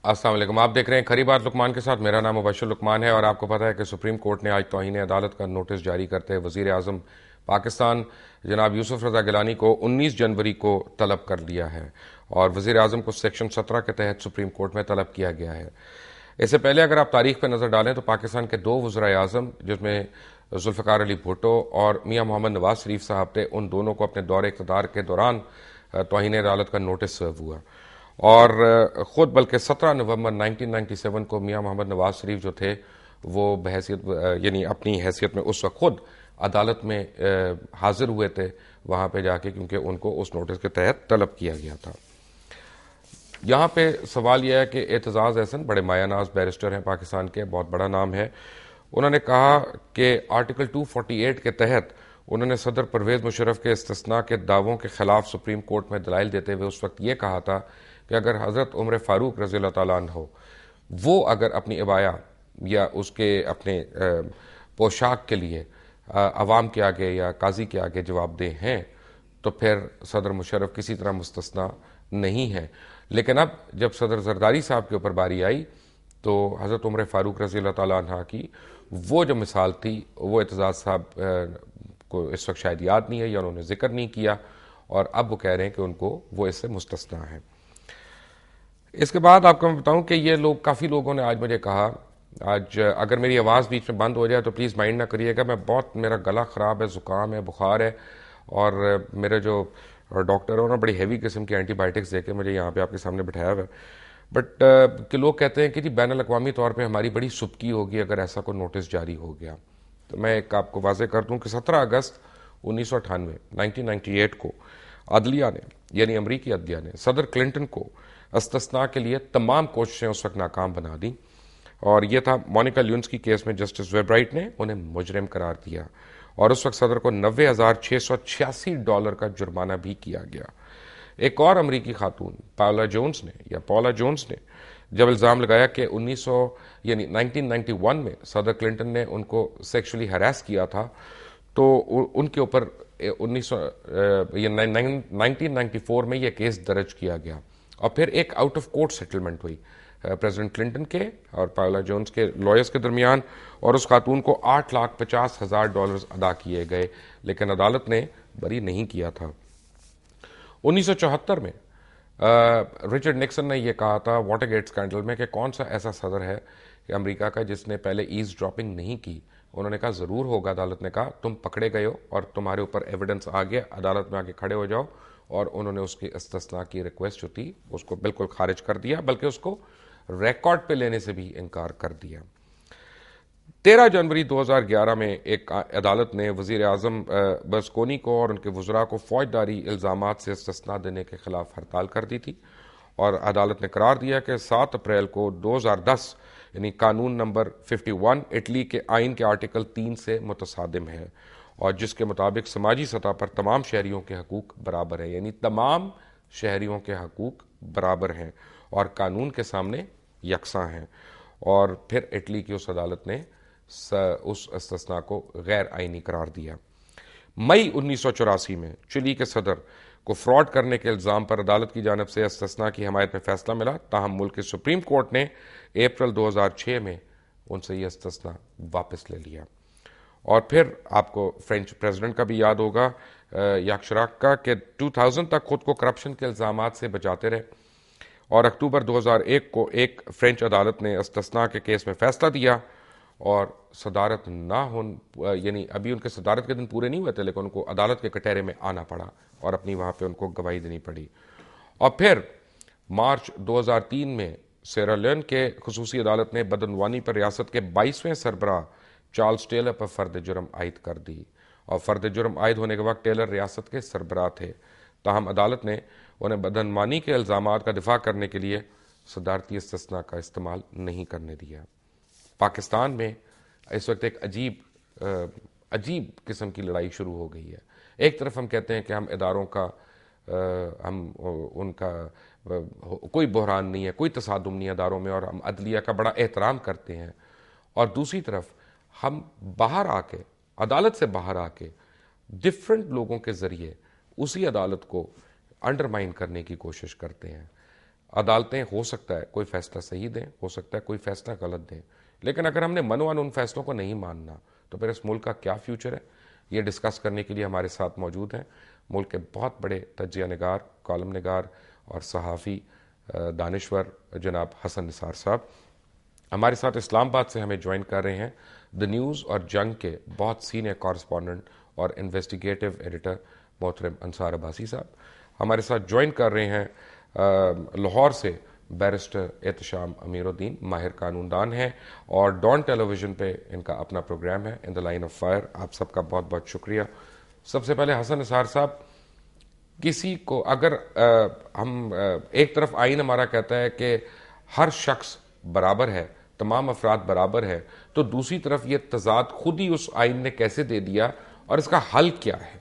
السلام علیکم، آپ دیکھ رہے ہیں کھری بات لقمان کے ساتھ. میرا نام مبشر لقمان ہے اور آپ کو پتا ہے کہ سپریم کورٹ نے آج توہین عدالت کا نوٹس جاری کرتے ہوئے وزیر اعظم پاکستان جناب یوسف رضا گیلانی کو 19 جنوری کو طلب کر لیا ہے اور وزیر اعظم کو سیکشن 17 کے تحت سپریم کورٹ میں طلب کیا گیا ہے. اس سے پہلے اگر آپ تاریخ پہ نظر ڈالیں تو پاکستان کے 2 وزرائے اعظم جس میں ذوالفقار علی بھٹو اور میاں محمد نواز شریف صاحب تھے، ان دونوں کو اپنے دور اقتدار کے دوران توہین عدالت کا نوٹس سرو ہوا اور خود بلکہ 17 نومبر 1997 کو میاں محمد نواز شریف جو تھے وہ بحیثیت یعنی اپنی حیثیت میں اس وقت خود عدالت میں حاضر ہوئے تھے وہاں پہ جا کے، کیونکہ ان کو اس نوٹس کے تحت طلب کیا گیا تھا. یہاں پہ سوال یہ ہے کہ اعتزاز احسن بڑے مایہ ناز بیرسٹر ہیں پاکستان کے، بہت بڑا نام ہے. انہوں نے کہا کہ آرٹیکل 248 کے تحت انہوں نے صدر پرویز مشرف کے استثناء کے دعووں کے خلاف سپریم کورٹ میں دلائل دیتے ہوئے اس وقت یہ کہا تھا کہ اگر حضرت عمر فاروق رضی اللہ تعالیٰ عنہ وہ اگر اپنی عبایا یا اس کے اپنے پوشاک کے لیے عوام کے آگے یا قاضی کے آگے جواب دہ ہیں تو پھر صدر مشرف کسی طرح مستثنا نہیں ہے. لیکن اب جب صدر زرداری صاحب کے اوپر باری آئی تو حضرت عمر فاروق رضی اللہ تعالیٰ عنہ کی وہ جو مثال تھی وہ اعتزاز صاحب کو اس وقت شاید یاد نہیں ہے یا انہوں نے ذکر نہیں کیا، اور اب وہ کہہ رہے ہیں کہ ان کو وہ اس سے مستثنا ہے. اس کے بعد آپ کو میں بتاؤں کہ یہ لوگ کافی لوگوں نے آج مجھے کہا، آج اگر میری آواز بیچ میں بند ہو جائے تو پلیز مائنڈ نہ کریے گا، میرا گلا خراب ہے، زکام ہے، بخار ہے، اور میرے جو ڈاکٹر ہے انہوں نے بڑی ہیوی قسم کی اینٹی بائیوٹکس دے کے مجھے یہاں پہ آپ کے سامنے بٹھایا ہوا ہے. بٹ کہ لوگ کہتے ہیں کہ جی بین الاقوامی طور پہ ہماری بڑی سبکی ہوگی اگر ایسا کوئی نوٹس جاری ہو گیا. تو میں ایک آپ کو واضح کر دوں کہ 17 اگست 1998 کو عدلیہ نے یعنی امریکی عدلیہ نے صدر کلنٹن کو استثناء کے لیے تمام کوششیں اس وقت ناکام بنا دیں، اور یہ تھا مونیکا لیونسکی کیس میں جسٹس ویبرائٹ نے انہیں مجرم قرار دیا اور اس وقت صدر کو $90,686 کا جرمانہ بھی کیا گیا. ایک اور امریکی خاتون پولا جونز نے جب الزام لگایا کہ 1991 میں صدر کلنٹن نے ان کو سیکشولی ہراس کیا تھا تو ان کے اوپر 1994 میں یہ کیس درج کیا گیا اور پھر ایک آؤٹ آف کورٹ سیٹلمنٹ ہوئی پریزیڈنٹ کلنٹن کے اور پاولا جونز کے لائرز کے درمیان، اور اس خاتون کو $8,50,000 ادا کیے گئے، لیکن عدالت نے بری نہیں کیا تھا. 1974 میں رچرڈ نکسن نے یہ کہا تھا واٹر گیٹ اسکینڈل میں کہ کون سا ایسا صدر ہے کہ امریکہ کا جس نے پہلے ایز ڈراپنگ نہیں کی. انہوں نے کہا ضرور ہوگا. عدالت نے کہا تم پکڑے گئے ہو اور تمہارے اوپر ایویڈنس آ گیا، عدالت میں آ کے کھڑے ہو جاؤ، اور انہوں نے اس کی استثناء کی ریکویسٹ جو تھی اس کو بالکل خارج کر دیا، بلکہ اس کو ریکارڈ پہ لینے سے بھی انکار کر دیا. 13 جنوری 2011 میں ایک عدالت نے وزیر اعظم برلسکونی کو اور ان کے وزراء کو فوجداری الزامات سے استثناء دینے کے خلاف ہڑتال کر دی تھی، اور عدالت نے قرار دیا کہ 7 اپریل کو 2010 یعنی قانون نمبر 51 اٹلی کے آئین کے آرٹیکل 3 سے متصادم ہے، اور جس کے مطابق سماجی سطح پر تمام شہریوں کے حقوق برابر ہیں، یعنی تمام شہریوں کے حقوق برابر ہیں اور قانون کے سامنے یکساں ہیں. اور پھر اٹلی کی اس عدالت نے اس استثناء کو غیر آئینی قرار دیا. مئی 1984 میں چلی کے صدر کو فراڈ کرنے کے الزام پر عدالت کی جانب سے استثناء کی حمایت میں فیصلہ ملا، تاہم ملک کے سپریم کورٹ نے اپریل 2006 میں ان سے یہ استثناء واپس لے لیا. اور پھر آپ کو فرینچ پریزیڈنٹ کا بھی یاد ہوگا یاک شراک کا کہ 2000 تک خود کو کرپشن کے الزامات سے بچاتے رہے، اور اکتوبر 2001 کو ایک فرینچ عدالت نے استثناء کے کیس میں فیصلہ دیا اور صدارت نہ یعنی ابھی ان کے صدارت کے دن پورے نہیں ہوئے تھے لیکن ان کو عدالت کے کٹہرے میں آنا پڑا اور اپنی وہاں پہ ان کو گواہی دینی پڑی. اور پھر مارچ 2003 میں سیرا لیون کے خصوصی عدالت نے بدعنوانی پر ریاست کے 22ویں سربراہ چارلز ٹیلر پر فرد جرم عائد کر دی، اور فرد جرم عائد ہونے کے وقت ٹیلر ریاست کے سربراہ تھے، تاہم عدالت نے انہیں بدعنوانی کے الزامات کا دفاع کرنے کے لیے صدارتی استثناء کا استعمال نہیں کرنے دیا. پاکستان میں اس وقت ایک عجیب قسم کی لڑائی شروع ہو گئی ہے. ایک طرف ہم کہتے ہیں کہ ہم اداروں کا ان کا کوئی بحران نہیں ہے، کوئی تصادم نہیں ہے اداروں میں، اور ہم عدلیہ کا بڑا احترام کرتے ہیں، اور دوسری طرف ہم باہر آ کے عدالت سے باہر آ کے ڈفرینٹ لوگوں کے ذریعے اسی عدالت کو انڈرمائن کرنے کی کوشش کرتے ہیں. عدالتیں ہو سکتا ہے کوئی فیصلہ صحیح دیں، ہو سکتا ہے کوئی فیصلہ غلط دیں، لیکن اگر ہم نے منوان ان فیصلوں کو نہیں ماننا تو پھر اس ملک کا کیا فیوچر ہے؟ یہ ڈسکس کرنے کے لیے ہمارے ساتھ موجود ہیں ملک کے بہت بڑے تجزیہ نگار، کالم نگار اور صحافی دانشور جناب حسن نثار صاحب ہمارے ساتھ اسلام آباد سے ہمیں جوائن کر رہے ہیں۔ دی نیوز اور جنگ کے بہت سینئر کارسپونڈنٹ اور انویسٹیگیٹو ایڈیٹر محترم انصار عباسی صاحب ہمارے ساتھ جوائن کر رہے ہیں۔ لاہور سے بیرسٹر احتشام امیر الدین ماہر قانون دان ہیں اور ڈان ٹیلی ویژن پہ ان کا اپنا پروگرام ہے ان دا لائن آف فائر۔ آپ سب کا بہت بہت شکریہ۔ سب سے پہلے حسن نثار صاحب، کسی کو اگر ہم ایک طرف آئین ہمارا کہتا ہے کہ ہر شخص برابر ہے، تمام افراد برابر ہے، تو دوسری طرف یہ تضاد خود ہی اس آئین نے کیسے دے دیا اور اس کا حل کیا ہے؟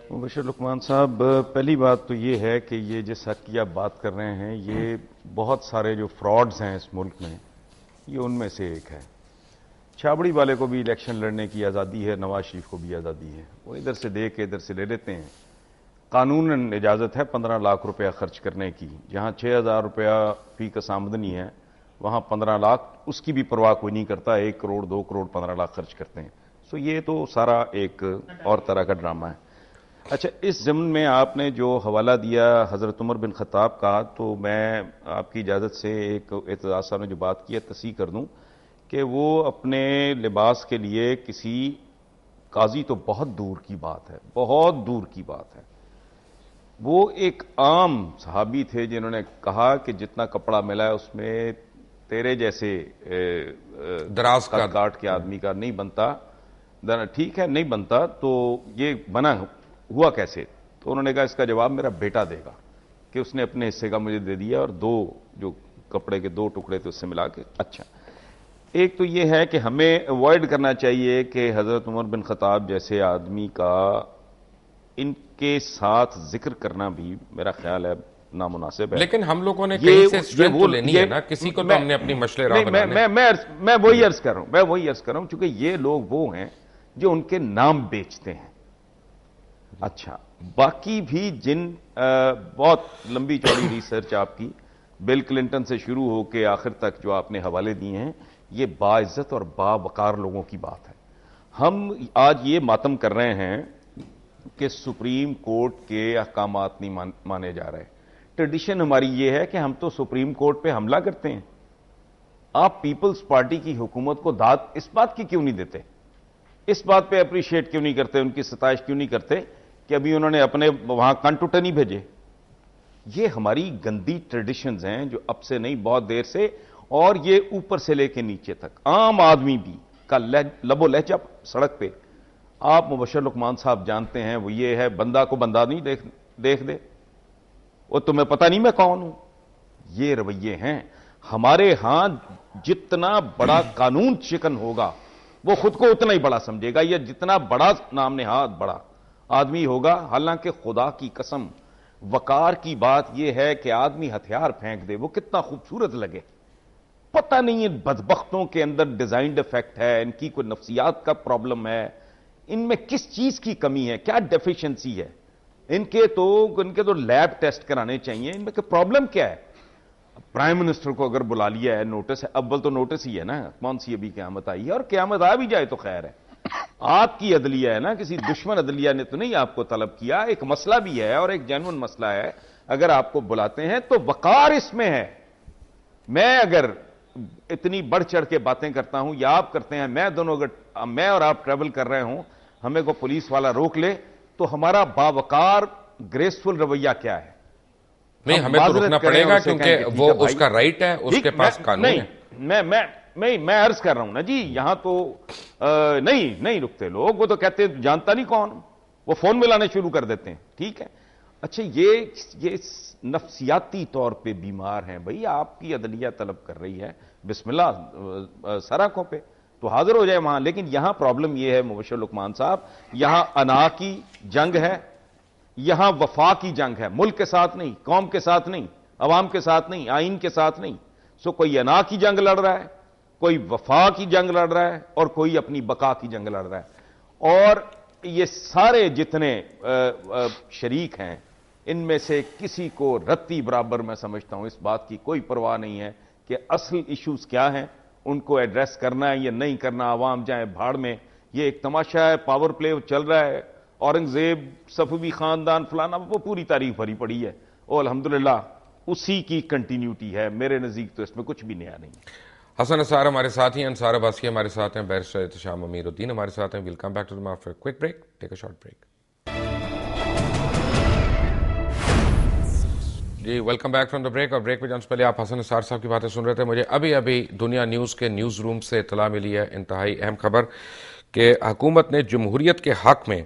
مبشر لقمان صاحب، پہلی بات تو یہ ہے کہ یہ جس حق کی آپ بات کر رہے ہیں، یہ بہت سارے جو فراڈز ہیں اس ملک میں، یہ ان میں سے ایک ہے۔ چھابڑی والے کو بھی الیکشن لڑنے کی آزادی ہے، نواز شریف کو بھی آزادی ہے، وہ ادھر سے دے کے ادھر سے لے لیتے ہیں۔ قانوناً اجازت ہے 15 لاکھ روپیہ خرچ کرنے کی، جہاں 6,000 روپیہ فی کس آمدنی ہے وہاں 15 لاکھ، اس کی بھی پرواہ کوئی نہیں کرتا، 1 کروڑ 2 کروڑ 15 لاکھ خرچ کرتے ہیں۔ سو یہ تو سارا ایک اور طرح کا ڈرامہ ہے۔ اچھا، اس ضمن میں آپ نے جو حوالہ دیا حضرت عمر بن خطاب کا، تو میں آپ کی اجازت سے ایک اعتزاز صاحب نے جو بات کی ہے تصحیح کر دوں کہ وہ اپنے لباس کے لیے کسی قاضی تو بہت دور کی بات ہے، بہت دور کی بات ہے، وہ ایک عام صحابی تھے جنہوں نے کہا کہ جتنا کپڑا ملا ہے اس میں تیرے جیسے دراز کا کاٹ کے آدمی کا نہیں بنتا، ٹھیک ہے نہیں بنتا، تو یہ بنا ہوا کیسے؟ تو انہوں نے کہا اس کا جواب میرا بیٹا دے گا، کہ اس نے اپنے حصے کا مجھے دے دیا اور 2 جو کپڑے کے 2 ٹکڑے تھے اس سے ملا کے۔ اچھا، ایک تو یہ ہے کہ ہمیں اوائڈ کرنا چاہیے کہ حضرت عمر بن خطاب جیسے آدمی کا ان کے ساتھ ذکر کرنا بھی میرا خیال ہے نامناسب ہے۔ لیکن ہم لوگوں نے کہیں سے اسٹرینتھ تو لینی ہے نا، کسی کو تو ہم نے اپنی مشلے راہ بنانے۔ میں وہی عرض کر رہا ہوں چونکہ یہ لوگ وہ ہیں جو ان کے نام بیچتے ہیں۔ اچھا، باقی بھی جن بہت لمبی چوڑی ریسرچ آپ کی بل کلنٹن سے شروع ہو کے آخر تک جو آپ نے حوالے دیے ہیں، یہ باعزت اور باوقار لوگوں کی بات ہے۔ ہم آج یہ ماتم کر رہے ہیں کہ سپریم کورٹ کے احکامات نہیں مانے جا رہے۔ ٹریڈیشن ہماری یہ ہے کہ ہم تو سپریم کورٹ پہ حملہ کرتے ہیں۔ آپ پیپلز پارٹی کی حکومت کو داد اس بات کی کیوں نہیں دیتے؟ اس بات پہ اپریشیٹ کیوں نہیں کرتے، ان کی ستائش کیوں نہیں کرتے کہ ابھی انہوں نے اپنے وہاں کنٹوٹا نہیں بھیجے؟ یہ ہماری گندی ٹریڈیشنز ہیں جو اب سے نہیں بہت دیر سے، اور یہ اوپر سے لے کے نیچے تک عام آدمی بھی کا لب و لہجہ سڑک پہ آپ مبشر لقمان صاحب جانتے ہیں، وہ یہ ہے بندہ کو بندہ نہیں دیکھ دے، وہ تمہیں پتہ نہیں میں کون ہوں۔ یہ رویے ہیں ہمارے ہاں۔ جتنا بڑا قانون شکن ہوگا وہ خود کو اتنا ہی بڑا سمجھے گا، یا جتنا بڑا نام نہاد بڑا آدمی ہوگا۔ حالانکہ خدا کی قسم وقار کی بات یہ ہے کہ آدمی ہتھیار پھینک دے وہ کتنا خوبصورت لگے۔ پتہ نہیں ان بدبختوں کے اندر ڈیزائنڈ افیکٹ ہے، ان کی کوئی نفسیات کا پرابلم ہے، ان میں کس چیز کی کمی ہے، کیا ڈیفیشنسی ہے؟ ان کے تو لیب ٹیسٹ کرانے چاہیے، ان میں کہ پرابلم کیا ہے؟ پرائم منسٹر کو اگر بلا لیا ہے، نوٹس ہے، اول تو نوٹس ہی ہے نا، کون سی ابھی قیامت آئی ہے، اور قیامت آ بھی جائے تو خیر ہے۔ آپ کی عدلیہ ہے نا، کسی دشمن عدلیہ نے تو نہیں آپ کو طلب کیا، ایک مسئلہ بھی ہے اور ایک جینون مسئلہ ہے۔ اگر آپ کو بلاتے ہیں تو وقار اس میں ہے۔ میں اگر اتنی بڑھ چڑھ کے باتیں کرتا ہوں یا آپ کرتے ہیں، اگر میں اور آپ ٹریول کر رہے ہوں، ہمیں کو پولیس والا روک لے تو ہمارا باوقار گریسفل رویہ کیا ہے؟ نہیں، ہمیں تو رکنا پڑے گا کیونکہ وہ اس کا رائٹ ہے، اس کے پاس قانون ہے۔ میں عرض کر رہا ہوں نا جی، یہاں تو نہیں رکتے لوگ، وہ تو کہتے ہیں جانتا نہیں کون، وہ فون ملانے شروع کر دیتے ہیں، ٹھیک ہے۔ اچھا، یہ نفسیاتی طور پہ بیمار ہیں بھئی، آپ کی عدلیہ طلب کر رہی ہے، بسم اللہ سراکوں پہ تو حاضر ہو جائے وہاں۔ لیکن یہاں پرابلم یہ ہے مبشر لقمان صاحب، یہاں انا کی جنگ ہے، یہاں وفا کی جنگ ہے، ملک کے ساتھ نہیں، قوم کے ساتھ نہیں، عوام کے ساتھ نہیں، آئین کے ساتھ نہیں۔ سو کوئی انا کی جنگ لڑ رہا ہے، کوئی وفا کی جنگ لڑ رہا ہے، اور کوئی اپنی بقا کی جنگ لڑ رہا ہے۔ اور یہ سارے جتنے شریک ہیں ان میں سے کسی کو رتی برابر میں سمجھتا ہوں اس بات کی کوئی پرواہ نہیں ہے کہ اصل ایشوز کیا ہیں، ان کو ایڈریس کرنا ہے یا نہیں کرنا، عوام جائیں بھاڑ میں. یہ ایک تماشا ہے، پاور پلے چل رہا ہے، اورنگزیب، صفوی خاندان، فلانا، وہ پوری تاریخ بھری پڑی ہے، اور الحمدللہ اسی کی کنٹینیوٹی ہے. میرے نزدیک تو اس میں کچھ بھی نیا نہیں. حسن نثار ہمارے ساتھ ہی ہیں، انصار عباسی ہمارے ساتھ ہیں، بیرسٹر احتشام امیر الدین ہمارے ساتھ ہیں. Welcome back to the after quick break, take a short break. جی welcome back from the break. اور بریک پہ جانے سے پہلے آپ حسن نثار صاحب کی باتیں سن رہے تھے. مجھے ابھی دنیا نیوز کے نیوز روم سے اطلاع ملی ہے، انتہائی اہم خبر، کہ حکومت نے جمہوریت کے حق میں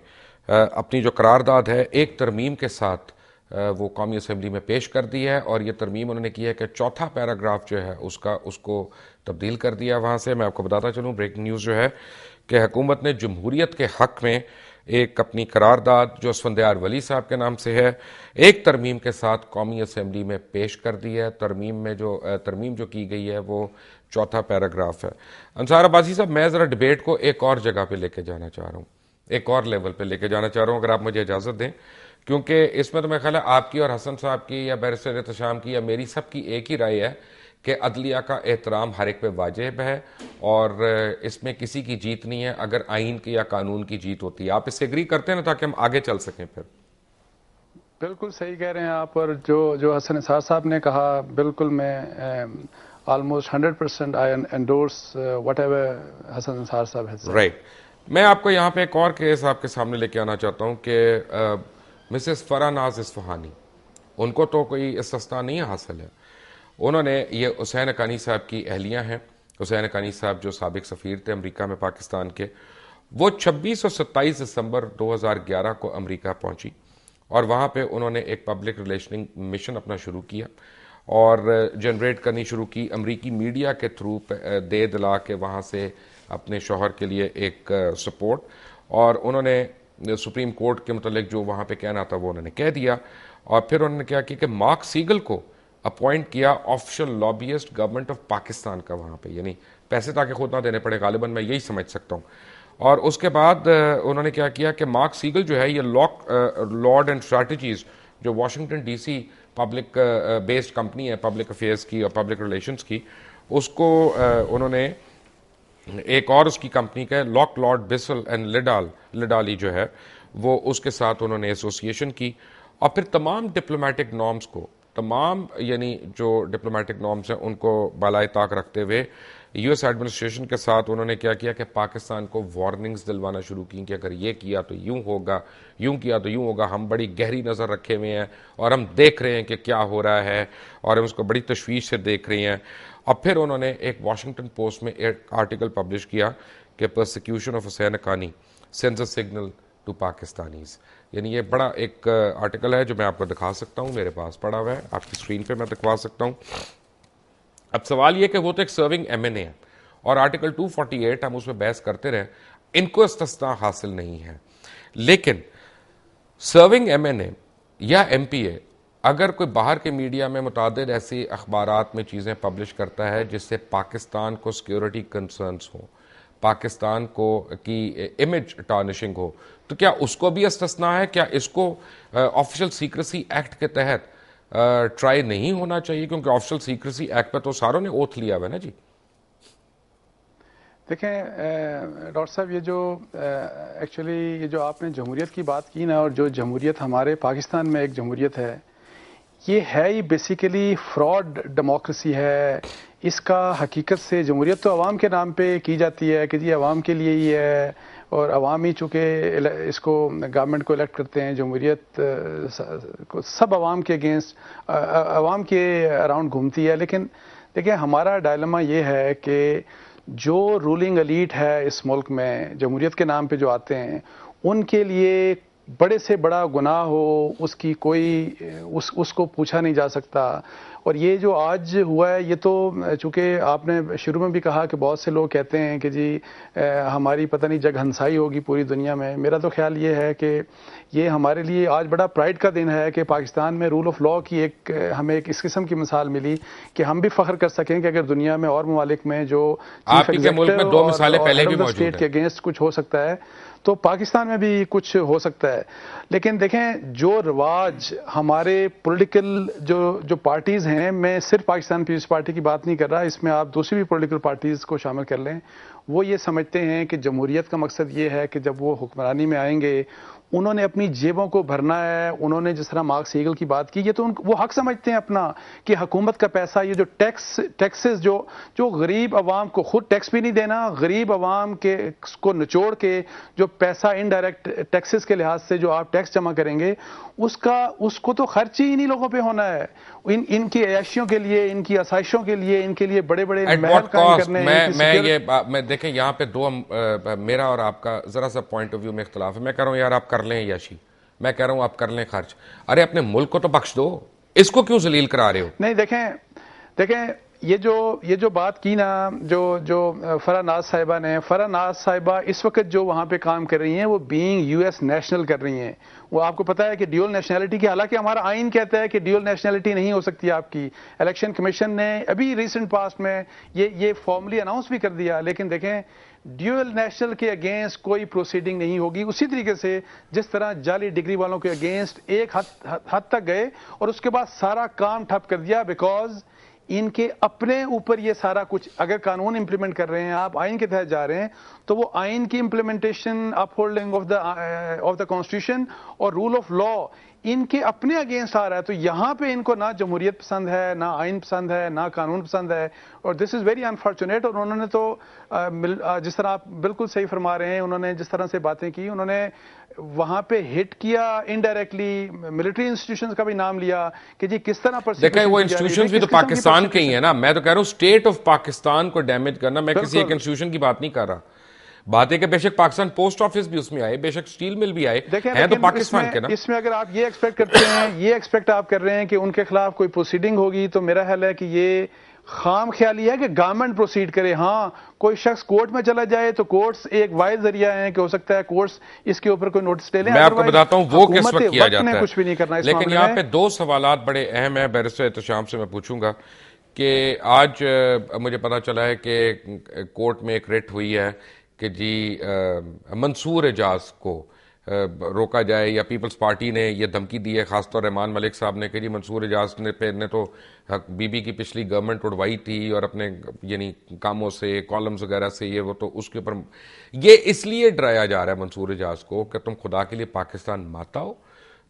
اپنی جو قرارداد ہے ایک ترمیم کے ساتھ وہ قومی اسمبلی میں پیش کر دی ہے. اور یہ ترمیم انہوں نے کی ہے کہ چوتھا پیراگراف جو ہے اس کو تبدیل کر دیا وہاں سے. میں آپ کو بتاتا چلوں، بریکنگ نیوز جو ہے کہ حکومت نے جمہوریت کے حق میں ایک اپنی قرارداد جو اسفندیار ولی صاحب کے نام سے ہے، ایک ترمیم کے ساتھ قومی اسمبلی میں پیش کر دی ہے. ترمیم جو کی گئی ہے وہ چوتھا پیراگراف ہے. انصار عباسی صاحب، میں ذرا ڈیبیٹ کو ایک اور جگہ پہ لے کے جانا چاہ رہا ہوں، ایک اور لیول پہ لے کے جانا چاہ رہا ہوں، اگر آپ مجھے اجازت دیں، کیونکہ اس میں تو میرا خیال ہے آپ کی اور حسن صاحب کی یا بیرسٹر احتشام کی یا میری سب کی ایک ہی رائے ہے کہ عدلیہ کا احترام ہر ایک پہ واجب ہے، اور اس میں کسی کی جیت نہیں ہے اگر آئین کی یا قانون کی جیت ہوتی ہے. آپ اس سے ایگری کرتے ہیں نا، تاکہ ہم آگے چل سکیں پھر؟ بالکل صحیح کہہ رہے ہیں آپ، اور جو حسن نثار صاحب نے کہا بالکل میں almost 100% I endorse whatever Hassan Nisar sahib ہے. رائٹ. میں آپ کو یہاں پہ ایک اور کیس آپ کے سامنے لے کے آنا چاہتا ہوں کہ مسز فرح ناز اصفہانی، ان کو تو کوئی استثناء نہیں حاصل ہے. انہوں نے، یہ حسین حقانی صاحب کی اہلیہ ہیں، حسین حقانی صاحب جو سابق سفیر تھے امریکہ میں پاکستان کے، وہ 26 اور 27 دسمبر 2011 کو امریکہ پہنچی، اور وہاں پہ انہوں نے ایک پبلک ریلیشننگ مشن اپنا شروع کیا اور جنریٹ کرنی شروع کی امریکی میڈیا کے تھرو دے دلا کے وہاں سے اپنے شوہر کے لیے ایک سپورٹ. اور انہوں نے سپریم کورٹ کے متعلق جو وہاں پہ کہنا تھا وہ انہوں نے کہہ دیا. اور پھر انہوں نے کیا کیا کہ مارک سیگل کو اپوائنٹ کیا official lobbyist government of Pakistan کا وہاں پہ، یعنی پیسے تاکہ خود نہ دینے پڑے، غالباً میں یہی سمجھ سکتا ہوں. اور اس کے بعد انہوں نے کیا کیا کہ مارک سیگل جو ہے یہ لارڈ اینڈ اسٹریٹجیز جو Washington D C public based company ہے پبلک افیئرس کی اور پبلک ریلیشنز کی، اس کو انہوں نے ایک اور اس کی کمپنی کا لاک لارڈ بسل اینڈ لڈالی جو ہے وہ اس کے ساتھ انہوں نے ایسوسیشن کی. اور پھر تمام ڈپلومیٹک نارمز کو، یعنی جو ڈپلومیٹک نارمز ہیں ان کو بالائے طاق رکھتے ہوئے یو ایس ایڈمنسٹریشن کے ساتھ انہوں نے کیا کیا کہ پاکستان کو وارننگز دلوانا شروع کی کہ اگر یہ کیا تو یوں ہوگا، یوں کیا تو یوں ہوگا. ہم بڑی گہری نظر رکھے ہوئے ہیں اور ہم دیکھ رہے ہیں کہ کیا ہو رہا ہے، اور ہم اس کو بڑی تشویش سے دیکھ رہے ہیں. اور پھر انہوں نے ایک واشنگٹن پوسٹ میں ایک آرٹیکل پبلش کیا کہ prosecution of Husain Haqqani sends a signal to Pakistanis. یعنی یہ بڑا ایک آرٹیکل ہے جو میں آپ کو دکھا سکتا ہوں، میرے پاس پڑا ہوا ہے، آپ کی اسکرین پہ میں دکھوا سکتا ہوں. اب سوال یہ کہ وہ تو ایک سرونگ ایم این اے ہے، اور آرٹیکل 248 ہم اس میں بحث کرتے رہے، ان کو استثناء حاصل نہیں ہے. لیکن سرونگ ایم این اے یا ایم پی اے اگر کوئی باہر کے میڈیا میں متعدد ایسی اخبارات میں چیزیں پبلش کرتا ہے جس سے پاکستان کو سیکیورٹی کنسرنز ہوں، پاکستان کو کی امیج ٹارنشنگ ہو، تو کیا اس کو بھی استثناء ہے؟ کیا اس کو آفیشل سیکریسی ایکٹ کے تحت ٹرائی نہیں ہونا چاہیے؟ کیونکہ آفیشل سیکریسی ایکٹ پہ تو ساروں نے اوتھ لیا ہوا ہے نا جی. دیکھیں ڈاکٹر صاحب، یہ جو ایکچولی یہ جو آپ نے جمہوریت کی بات کی نا، اور جو جمہوریت ہمارے پاکستان میں ایک جمہوریت ہے، یہ ہے ہی بیسیکلی فراڈ ڈیموکریسی ہے. اس کا حقیقت سے جمہوریت تو عوام کے نام پہ کی جاتی ہے کہ جی عوام کے لیے ہی ہے، اور عوام ہی چونکہ اس کو گورنمنٹ کو الیکٹ کرتے ہیں. جمہوریت سب عوام کے اگینسٹ، عوام کے اراؤنڈ گھومتی ہے. لیکن دیکھیں ہمارا ڈائلما یہ ہے کہ جو رولنگ ایلیٹ ہے اس ملک میں جمہوریت کے نام پہ جو آتے ہیں، ان کے لیے بڑے سے بڑا گناہ ہو اس کی اس کو پوچھا نہیں جا سکتا. اور یہ جو آج ہوا ہے، یہ تو چونکہ آپ نے شروع میں بھی کہا کہ بہت سے لوگ کہتے ہیں کہ جی ہماری پتہ نہیں جگ ہنسائی ہوگی پوری دنیا میں. میرا تو خیال یہ ہے کہ یہ ہمارے لیے آج بڑا پرائڈ کا دن ہے کہ پاکستان میں رول آف لاء کی ہمیں ایک اس قسم کی مثال ملی کہ ہم بھی فخر کر سکیں کہ اگر دنیا میں اور ممالک میں جو آپ کے ملک میں دو مثالیں پہلے بھی موجود ہیں کے اگینسٹ کچھ ہو سکتا ہے، تو پاکستان میں بھی کچھ ہو سکتا ہے. لیکن دیکھیں جو رواج ہمارے پولیٹیکل جو پارٹیز ہیں، میں صرف پاکستان پیپلز پارٹی کی بات نہیں کر رہا، اس میں آپ دوسری بھی پولیٹیکل پارٹیز کو شامل کر لیں، وہ یہ سمجھتے ہیں کہ جمہوریت کا مقصد یہ ہے کہ جب وہ حکمرانی میں آئیں گے انہوں نے اپنی جیبوں کو بھرنا ہے. انہوں نے جس طرح مارک سیگل کی بات کی، یہ تو وہ حق سمجھتے ہیں اپنا کہ حکومت کا پیسہ، یہ جو ٹیکسز جو غریب عوام کو خود ٹیکس بھی نہیں دینا، غریب عوام کے کو نچوڑ کے جو پیسہ انڈائریکٹ ٹیکسز کے لحاظ سے جو آپ ٹیکس جمع کریں گے، اس کو تو خرچ ہی انہی لوگوں پہ ہونا ہے. ان کی عیاشیوں کے لیے، ان کی آسائشوں کے لیے، ان کے لیے بڑے بڑے محل قائم کرنے ہیں. میں دیکھیں یہاں پہ دو میرا اور آپ کا ذرا سا پوائنٹ آف ویو میں اختلاف ہے. میں کہہ رہا ہوں یار آپ کر لیں عیاشی، میں کہہ رہا ہوں آپ کر لیں خرچ. ارے اپنے ملک کو تو بخش دو، اس کو کیوں ذلیل کرا رہے ہو؟ نہیں دیکھیں یہ جو بات کی نا، جو فرح ناز صاحبہ نے، فرح ناز صاحبہ اس وقت جو وہاں پہ کام کر رہی ہیں وہ بینگ یو ایس نیشنل کر رہی ہیں. وہ آپ کو پتا ہے کہ ڈیول نیشنلٹی کی، حالانکہ ہمارا آئین کہتا ہے کہ ڈیول نیشنلٹی نہیں ہو سکتی آپ کی. الیکشن کمیشن نے ابھی ریسنٹ پاسٹ میں یہ فارملی اناؤنس بھی کر دیا. لیکن دیکھیں ڈیول نیشنل کے اگینسٹ کوئی پروسیڈنگ نہیں ہوگی. اسی طریقے سے جس طرح جعلی ڈگری والوں کے اگینسٹ ایک حد تک گئے اور اس کے بعد سارا کام ٹھپ کر دیا، بیکاز ان کے اپنے اوپر یہ سارا کچھ، اگر قانون امپلیمنٹ کر رہے ہیں آپ، آئین کے تحت جا رہے ہیں، تو وہ آئین کی implementation, up holding of the constitution اور رول آف لا ان کے اپنے اگینسٹ آ رہا ہے. تو یہاں پہ ان کو نہ جمہوریت پسند ہے، نہ آئین پسند ہے، نہ قانون پسند ہے، اور دس از ویری انفارچونیٹ. اور انہوں نے تو جس طرح آپ بالکل صحیح فرما رہے ہیں، انہوں نے جس طرح سے باتیں کی، انہوں نے وہاں پہ ہٹ کیا انڈائریکٹلی، ملٹری انسٹیٹیوشنز کا بھی نام لیا کہ جی کس طرح پر دیکھیں وہ انسٹیٹیوشنز بھی تو پاکستان کے ہی ہیں نا. میں تو کہہ رہا ہوں اسٹیٹ آف پاکستان کو ڈیمیج کرنا. میں کسی ایک انسٹیٹیوشن کی بات نہیں کر رہا. بات ہے کہ بے شک پاکستان پوسٹ آفس بھی اس میں آئے، بے شک اسٹیل مل بھی آئے ہیں تو پاکستان کے نا. اس میں اگر آپ یہ ایکسپیکٹ کرتے ہیں، یہ ایکسپیکٹ آپ کر رہے ہیں کہ ان کے خلاف کوئی پروسیڈنگ ہوگی، تو میرا خیال ہے کہ یہ خام خیالی ہے کہ گورنمنٹ پروسیڈ کرے. ہاں کوئی شخص کورٹ میں چلا جائے تو کورٹس ایک واحد ذریعہ ہے کہ ہو سکتا ہے کورٹس اس کے اوپر کوئی نوٹس لے لیں. میں آپ کو بتاتا ہوں وہ کس وقت کیا جاتا ہے، کچھ بھی نہیں کرنا. لیکن یہاں پہ دو سوالات بڑے اہم ہیں. بیرسٹر احتشام سے میں پوچھوں گا کہ آج مجھے پتا چلا ہے کہ کورٹ میں ایک ریٹ ہوئی ہے کہ جی منصور اعجاز کو روکا جائے، یا پیپلز پارٹی نے یہ دھمکی دی ہے، خاص طور رحمان ملک صاحب نے، کہ جی منصور اعجاز نے تو بی بی کی پچھلی گورنمنٹ اڑوائی تھی اور اپنے یعنی کاموں سے، کالمز وغیرہ سے، یہ وہ، تو اس کے اوپر یہ اس لیے ڈرایا جا رہا ہے منصور اعجاز کو کہ تم خدا کے لیے پاکستان مات آؤ،